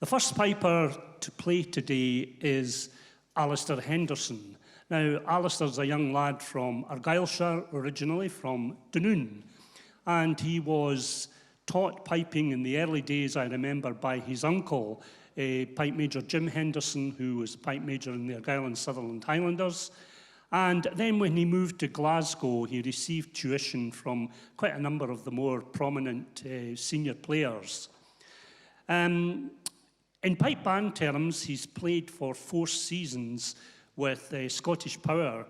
The first piper to play today is Alasdair Henderson. Now, Alistair's a young lad from Argyllshire, originally from Dunoon, and he was taught piping in the early days, I remember, by his uncle, Pipe Major Jim Henderson, who was a pipe major in the Argyll and Sutherland Highlanders. And then when he moved to Glasgow, he received tuition from quite a number of the more prominent senior players. In pipe band terms, he's played for 4 seasons with Scottish Power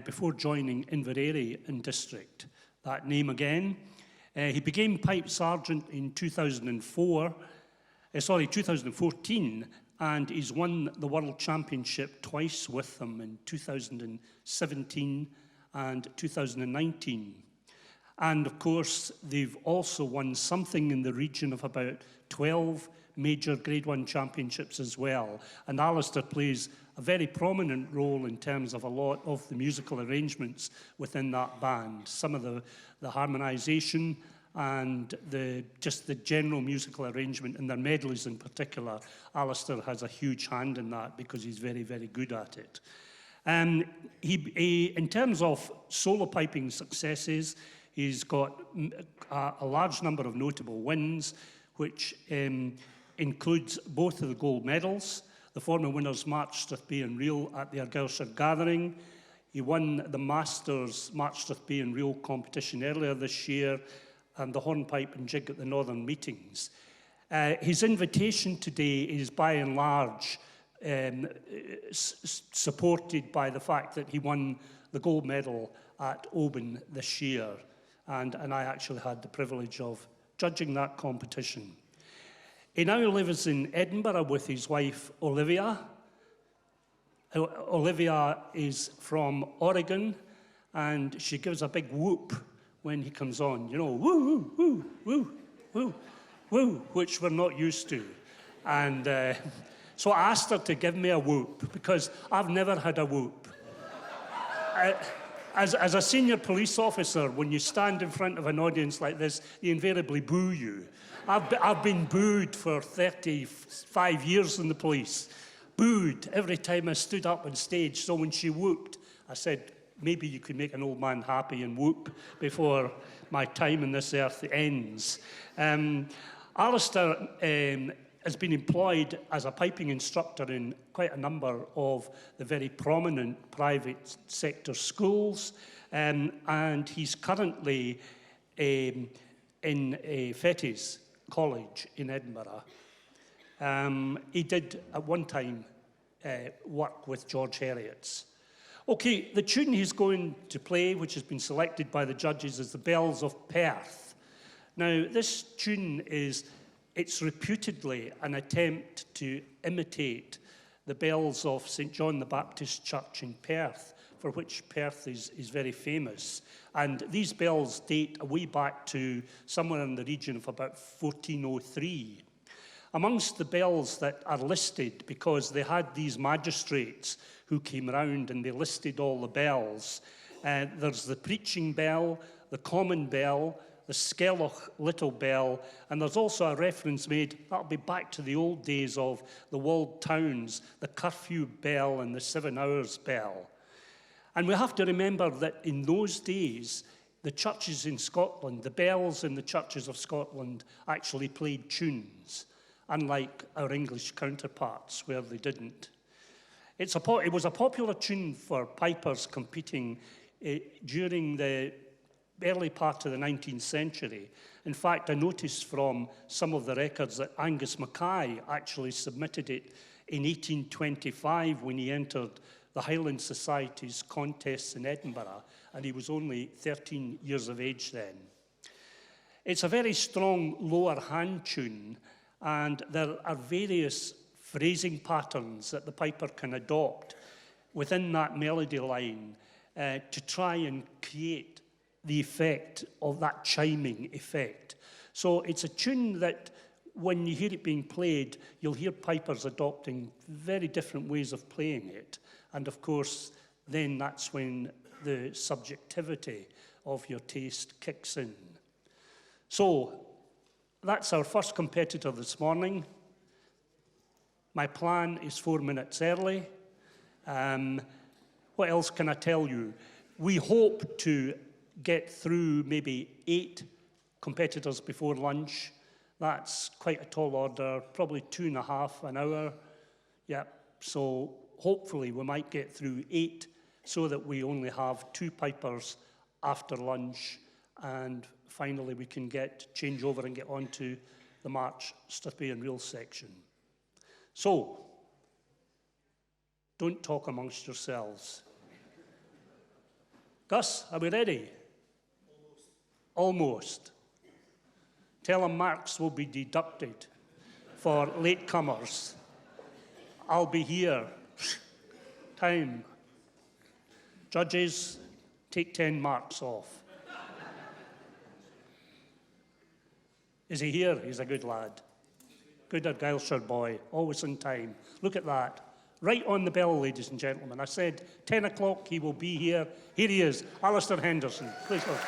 before joining Inveraray in District. That name again. He became pipe sergeant in 2014, and he's won the World Championship twice with them in 2017 and 2019. And of course, they've also won something in the region of about 12 major Grade 1 championships as well. And Alistair plays a very prominent role in terms of a lot of the musical arrangements within that band. Some of the harmonisation and just the general musical arrangement and their medleys in particular. Alistair has a huge hand in that because he's very, very good at it. In terms of solo piping successes, he's got a large number of notable wins, which includes both of the gold medals. The former winners March Strathbay and Reel at the Argyllshire Gathering. He won the Masters March Strathbay and Reel competition earlier this year, and the hornpipe and jig at the Northern Meetings. His invitation today is by and large supported by the fact that he won the gold medal at Oban this year, and I actually had the privilege of judging that competition. He now lives in Edinburgh with his wife Olivia. Olivia is from Oregon, and she gives a big whoop when he comes on, you know, woo, woo, woo, woo, woo, which we're not used to. And so I asked her to give me a whoop, because I've never had a whoop. As a senior police officer, when you stand in front of an audience like this, they invariably boo you. I've been booed for 35 years in the police. Booed every time I stood up on stage. So when she whooped, I said, maybe you could make an old man happy and whoop before my time on this earth ends. Alistair has been employed as a piping instructor in quite a number of the very prominent private sector schools, and he's currently in Fettes College in Edinburgh. He did at one time work with George Heriot's. Okay, the tune he's going to play, which has been selected by the judges, is the Bells of Perth. Now, this tune it's reputedly an attempt to imitate the bells of St. John the Baptist Church in Perth, for which Perth is very famous. And these bells date way back to somewhere in the region of about 1403. Amongst the bells that are listed, because they had these magistrates who came round and they listed all the bells, there's the preaching bell, the common bell, the Skelloch little bell, and there's also a reference made, that'll be back to the old days of the walled towns, the curfew bell and the 7 hours bell. And we have to remember that in those days, the churches in Scotland, the bells in the churches of Scotland actually played tunes, unlike our English counterparts where they didn't. It was a popular tune for pipers competing during the early part of the 19th century. In fact, I noticed from some of the records that Angus Mackay actually submitted it in 1825 when he entered the Highland Society's contests in Edinburgh, and he was only 13 years of age then. It's a very strong lower hand tune, and there are various phrasing patterns that the piper can adopt within that melody line to try and create the effect of that chiming effect. So it's a tune that when you hear it being played, you'll hear pipers adopting very different ways of playing it. And of course, then that's when the subjectivity of your taste kicks in. So that's our first competitor this morning. My plan is 4 minutes early. What else can I tell you? We hope to get through maybe 8 competitors before lunch. That's quite a tall order, probably 2.5 an hour. Yeah, so hopefully we might get through 8 so that we only have 2 pipers after lunch, and finally we can change over and get on to the March Strippy and Reel section. So, don't talk amongst yourselves. Gus, are we ready? Almost. Tell them marks will be deducted for latecomers. I'll be here. Time. Judges, take 10 marks off. Is he here? He's a good lad. Good Argyllshire boy, always on time. Look at that. Right on the bell, ladies and gentlemen. I said 10 o'clock, he will be here. Here he is, Alasdair Henderson. Please look.